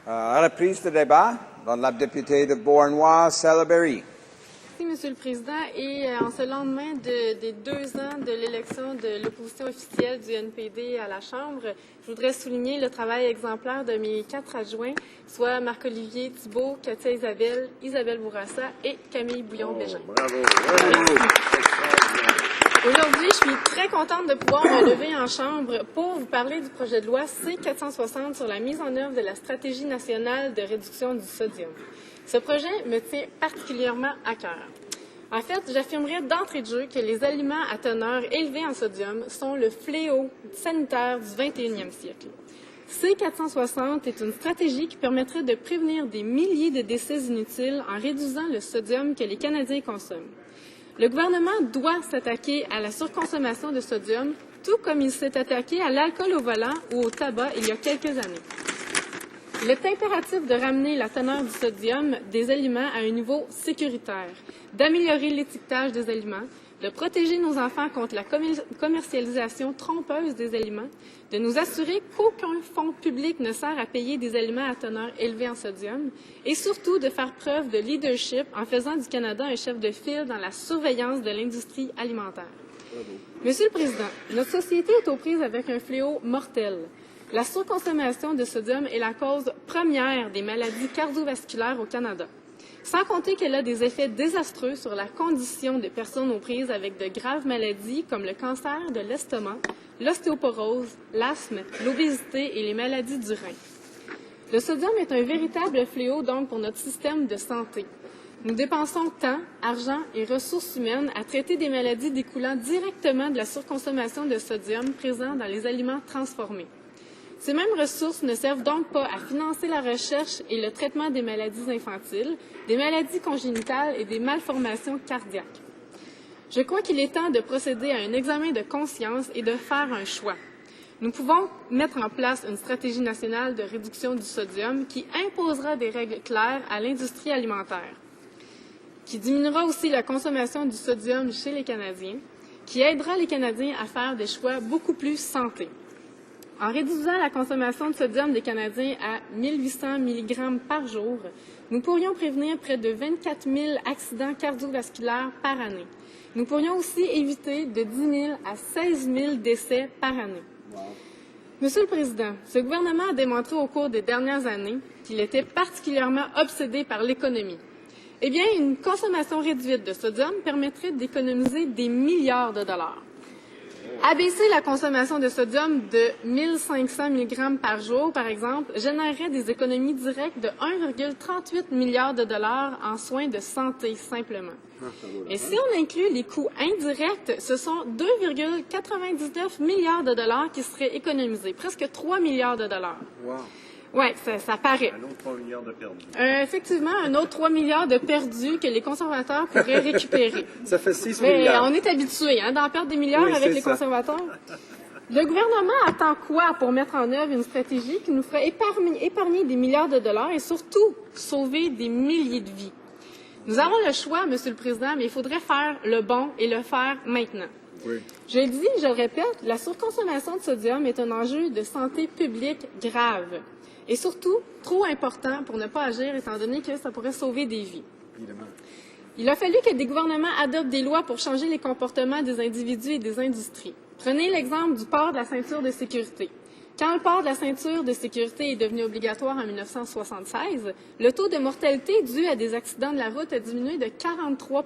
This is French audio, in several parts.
À la prise de débat, la députée de Beauharnois, Sarah Berry. Merci, Monsieur le Président. Et en ce lendemain des 2 ans de l'élection de l'opposition officielle du NPD à la Chambre, je voudrais souligner le travail exemplaire de mes 4 adjoints, soit Marc-Olivier Thibault, Katia Isabelle Bourassa et Camille Bouillon-Bégin. Bravo! Aujourd'hui, je suis très contente de pouvoir me lever en Chambre pour vous parler du projet de loi C-460 sur la mise en œuvre de la stratégie nationale de réduction du sodium. Ce projet me tient particulièrement à cœur. En fait, j'affirmerais d'entrée de jeu que les aliments à teneur élevée en sodium sont le fléau sanitaire du 21e siècle. C-460 est une stratégie qui permettrait de prévenir des milliers de décès inutiles en réduisant le sodium que les Canadiens consomment. Le gouvernement doit s'attaquer à la surconsommation de sodium, tout comme il s'est attaqué à l'alcool au volant ou au tabac il y a quelques années. Il est impératif de ramener la teneur du sodium des aliments à un niveau sécuritaire, d'améliorer l'étiquetage des aliments, de protéger nos enfants contre la commercialisation trompeuse des aliments, de nous assurer qu'aucun fonds public ne sert à payer des aliments à teneur élevée en sodium et surtout de faire preuve de leadership en faisant du Canada un chef de file dans la surveillance de l'industrie alimentaire. Monsieur le Président, notre société est aux prises avec un fléau mortel. La surconsommation de sodium est la cause première des maladies cardiovasculaires au Canada. Sans compter qu'elle a des effets désastreux sur la condition des personnes aux prises avec de graves maladies comme le cancer de l'estomac, l'ostéoporose, l'asthme, l'obésité et les maladies du rein. Le sodium est un véritable fléau donc pour notre système de santé. Nous dépensons temps, argent et ressources humaines à traiter des maladies découlant directement de la surconsommation de sodium présent dans les aliments transformés. Ces mêmes ressources ne servent donc pas à financer la recherche et le traitement des maladies infantiles, des maladies congénitales et des malformations cardiaques. Je crois qu'il est temps de procéder à un examen de conscience et de faire un choix. Nous pouvons mettre en place une stratégie nationale de réduction du sodium qui imposera des règles claires à l'industrie alimentaire, qui diminuera aussi la consommation du sodium chez les Canadiens, qui aidera les Canadiens à faire des choix beaucoup plus santé. En réduisant la consommation de sodium des Canadiens à 1800 mg par jour, nous pourrions prévenir près de 24 000 accidents cardiovasculaires par année. Nous pourrions aussi éviter de 10 000 à 16 000 décès par année. Wow. Monsieur le Président, ce gouvernement a démontré au cours des dernières années qu'il était particulièrement obsédé par l'économie. Eh bien, une consommation réduite de sodium permettrait d'économiser des milliards de dollars. Abaisser la consommation de sodium de 1500 mg par jour, par exemple, générerait des économies directes de 1,38 milliard de dollars en soins de santé, simplement. Et si on inclut les coûts indirects, ce sont 2,99 milliards de dollars qui seraient économisés, presque 3 milliards de dollars. Wow. Oui, ça paraît. Un autre 3 milliards de perdus. Effectivement, un autre 3 milliards de perdus que les conservateurs pourraient récupérer. Ça fait 6 Mais milliards. on est habitué d'en perdre des milliards avec les conservateurs. Le gouvernement attend quoi pour mettre en œuvre une stratégie qui nous ferait épargner des milliards de dollars et surtout sauver des milliers de vies? Nous avons le choix, Monsieur le Président, mais il faudrait faire le bon et le faire maintenant. Oui. Je le dis, je le répète, la surconsommation de sodium est un enjeu de santé publique grave. Et surtout, trop important pour ne pas agir, étant donné que ça pourrait sauver des vies. Évidemment. Il a fallu que des gouvernements adoptent des lois pour changer les comportements des individus et des industries. Prenez l'exemple du port de la ceinture de sécurité. Quand le port de la ceinture de sécurité est devenu obligatoire en 1976, le taux de mortalité dû à des accidents de la route a diminué de 43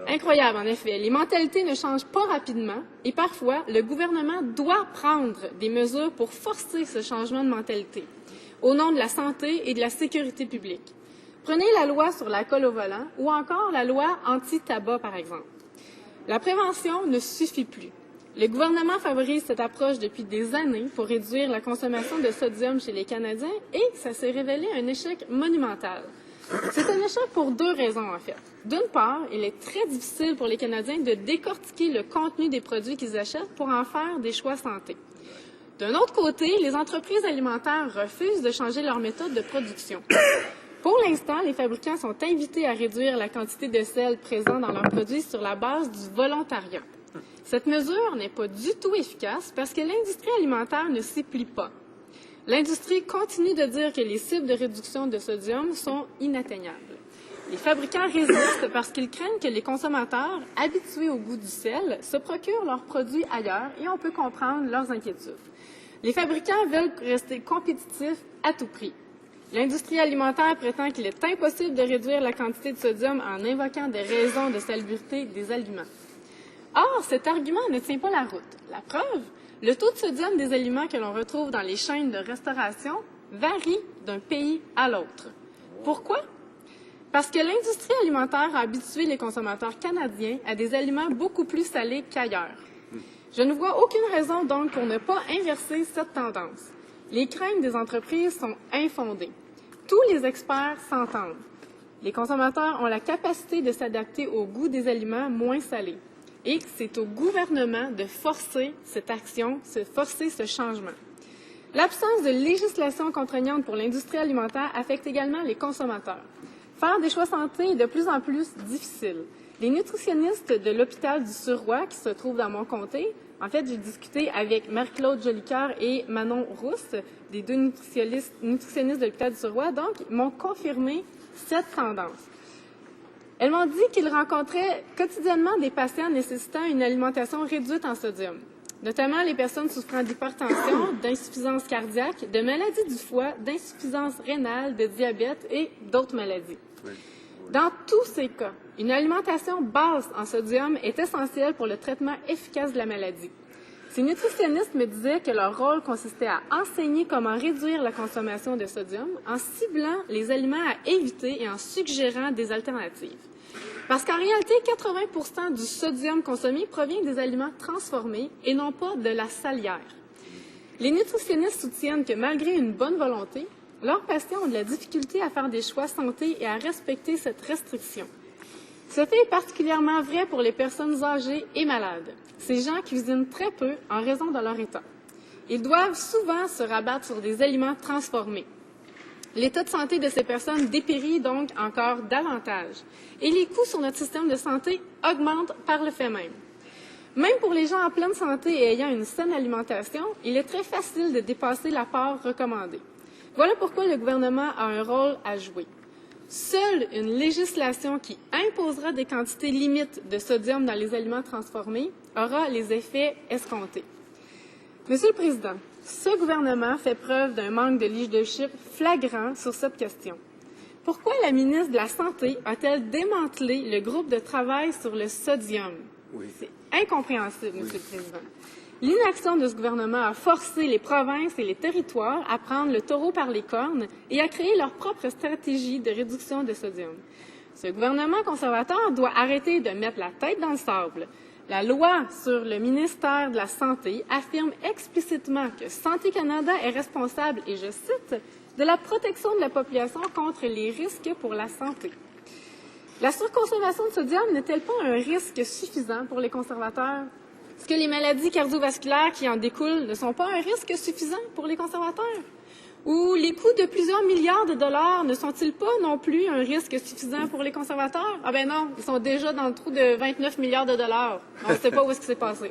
Incroyable, en effet. Les mentalités ne changent pas rapidement et parfois, le gouvernement doit prendre des mesures pour forcer ce changement de mentalité au nom de la santé et de la sécurité publique. Prenez la loi sur l'alcool au volant ou encore la loi anti-tabac, par exemple. La prévention ne suffit plus. Le gouvernement favorise cette approche depuis des années pour réduire la consommation de sodium chez les Canadiens et ça s'est révélé un échec monumental. C'est un échec pour 2 raisons, en fait. D'une part, il est très difficile pour les Canadiens de décortiquer le contenu des produits qu'ils achètent pour en faire des choix santé. D'un autre côté, les entreprises alimentaires refusent de changer leur méthode de production. Pour l'instant, les fabricants sont invités à réduire la quantité de sel présent dans leurs produits sur la base du volontariat. Cette mesure n'est pas du tout efficace parce que l'industrie alimentaire ne s'y plie pas. L'industrie continue de dire que les cibles de réduction de sodium sont inatteignables. Les fabricants résistent parce qu'ils craignent que les consommateurs, habitués au goût du sel, se procurent leurs produits ailleurs et on peut comprendre leurs inquiétudes. Les fabricants veulent rester compétitifs à tout prix. L'industrie alimentaire prétend qu'il est impossible de réduire la quantité de sodium en invoquant des raisons de salubrité des aliments. Or, cet argument ne tient pas la route. La preuve, le taux de sodium des aliments que l'on retrouve dans les chaînes de restauration varie d'un pays à l'autre. Pourquoi? Parce que l'industrie alimentaire a habitué les consommateurs canadiens à des aliments beaucoup plus salés qu'ailleurs. Je ne vois aucune raison donc pour ne pas inverser cette tendance. Les craintes des entreprises sont infondées. Tous les experts s'entendent. Les consommateurs ont la capacité de s'adapter au goût des aliments moins salés. Et c'est au gouvernement de forcer cette action, de forcer ce changement. L'absence de législation contraignante pour l'industrie alimentaire affecte également les consommateurs. Faire des choix santé est de plus en plus difficile. Les nutritionnistes de l'hôpital du Suroît, qui se trouve dans mon comté, en fait, j'ai discuté avec Marie-Claude Jolicoeur et Manon Rousse, des deux nutritionnistes de l'hôpital du Suroît, donc, m'ont confirmé cette tendance. Elles m'ont dit qu'ils rencontraient quotidiennement des patients nécessitant une alimentation réduite en sodium, notamment les personnes souffrant d'hypertension, d'insuffisance cardiaque, de maladies du foie, d'insuffisance rénale, de diabète et d'autres maladies. Dans tous ces cas, une alimentation basse en sodium est essentielle pour le traitement efficace de la maladie. Ces nutritionnistes me disaient que leur rôle consistait à enseigner comment réduire la consommation de sodium en ciblant les aliments à éviter et en suggérant des alternatives. Parce qu'en réalité, 80% du sodium consommé provient des aliments transformés et non pas de la salière. Les nutritionnistes soutiennent que malgré une bonne volonté, leurs patients ont de la difficulté à faire des choix santé et à respecter cette restriction. Ce fait est particulièrement vrai pour les personnes âgées et malades, ces gens cuisinent très peu en raison de leur état. Ils doivent souvent se rabattre sur des aliments transformés. L'état de santé de ces personnes dépérit donc encore davantage et les coûts sur notre système de santé augmentent par le fait même. Même pour les gens en pleine santé et ayant une saine alimentation, il est très facile de dépasser la part recommandée. Voilà pourquoi le gouvernement a un rôle à jouer. Seule une législation qui imposera des quantités limites de sodium dans les aliments transformés aura les effets escomptés. Monsieur le Président, ce gouvernement fait preuve d'un manque de leadership flagrant sur cette question. Pourquoi la ministre de la Santé a-t-elle démantelé le groupe de travail sur le sodium? Oui. C'est incompréhensible, Monsieur le Président. L'inaction de ce gouvernement a forcé les provinces et les territoires à prendre le taureau par les cornes et à créer leur propre stratégie de réduction de sodium. Ce gouvernement conservateur doit arrêter de mettre la tête dans le sable. La loi sur le ministère de la Santé affirme explicitement que Santé Canada est responsable, et je cite, de la protection de la population contre les risques pour la santé. La surconsommation de sodium n'est-elle pas un risque suffisant pour les conservateurs? Est-ce que les maladies cardiovasculaires qui en découlent ne sont pas un risque suffisant pour les conservateurs? Ou les coûts de plusieurs milliards de dollars ne sont-ils pas non plus un risque suffisant pour les conservateurs? Ah ben non, ils sont déjà dans le trou de 29 milliards de dollars. On ne sait pas où est-ce qui s'est passé.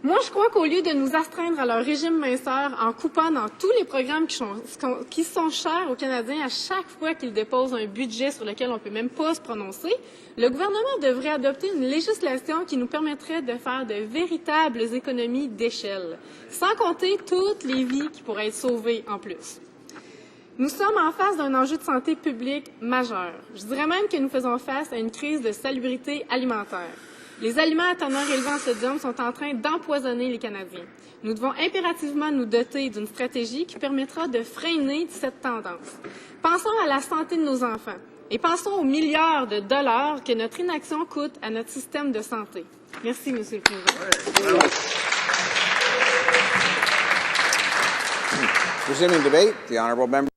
Moi, je crois qu'au lieu de nous astreindre à leur régime minceur en coupant dans tous les programmes qui sont chers aux Canadiens à chaque fois qu'ils déposent un budget sur lequel on ne peut même pas se prononcer, le gouvernement devrait adopter une législation qui nous permettrait de faire de véritables économies d'échelle, sans compter toutes les vies qui pourraient être sauvées en plus. Nous sommes en face d'un enjeu de santé publique majeur. Je dirais même que nous faisons face à une crise de salubrité alimentaire. Les aliments à teneur élevée en sodium sont en train d'empoisonner les Canadiens. Nous devons impérativement nous doter d'une stratégie qui permettra de freiner cette tendance. Pensons à la santé de nos enfants et pensons aux milliards de dollars que notre inaction coûte à notre système de santé. Merci, Monsieur le Président. Resuming debate, the honourable member.